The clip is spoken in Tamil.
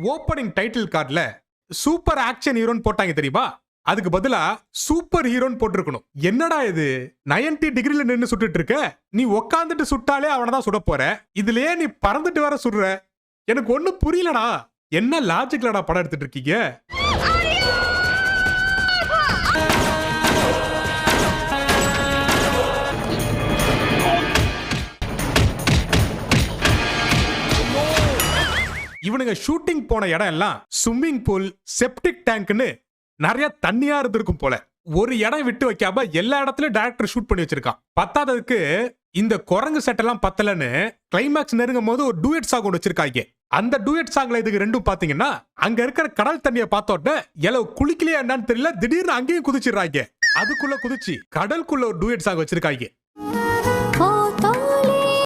ஓப்பனிங் டைட்டில் கார்டுல சூப்பர் ஆக்ஷன் ஹீரோன்னு போட்டாங்க தெரியுமா? அதுக்கு பதிலா சூப்பர் ஹீரோன்னு போட்டிருக்கணும். என்னடா இது 90 டிகிரில நின்னு சுட்டுட்டு இருக்க? நீ உட்காந்துட்டு சுட்டாலே அவனை தான் சுட போற. இதுலயே நீ பறந்துட்டு வர சுடுற. எனக்கு ஒண்ணும் புரியலடா. என்ன லாஜிக்லடா படம் எடுத்துட்டு இருக்கீங்க? இவனுங்க ஷூட்டிங் போன இடம் எல்லாம் ஸ்விம்மிங் பூல், செப்டிக் டேங்க்னு நிறைய தண்ணியா இருந்திருக்கும் போல. ஒரு இடம் விட்டு வைக்காம எல்லா இடத்துலயும் டைரக்டர் ஷூட் பண்ணி வச்சிருக்கான். பத்தாததுக்கு இந்த குரங்கு செட் எல்லாம் பத்தலன்னு கிளைமேக்ஸ் நெருங்கும் போது ஒரு டூயட் சாங் ஒன்று வச்சிருக்காங்க. அந்த டூயட் சாங்ல இதுக்கு ரெண்டும் பாத்தீங்கன்னா அங்க இருக்கிற கடல் தண்ணியை பார்த்தோட எலவு குளிக்கலையா என்னன்னு தெரியல, திடீர்னு அங்கேயும் குதிச்சிடுறாங்க. அதுக்குள்ள குதிச்சு கடலுக்குள்ள ஒரு டூயட் சாங் வச்சிருக்காங்க.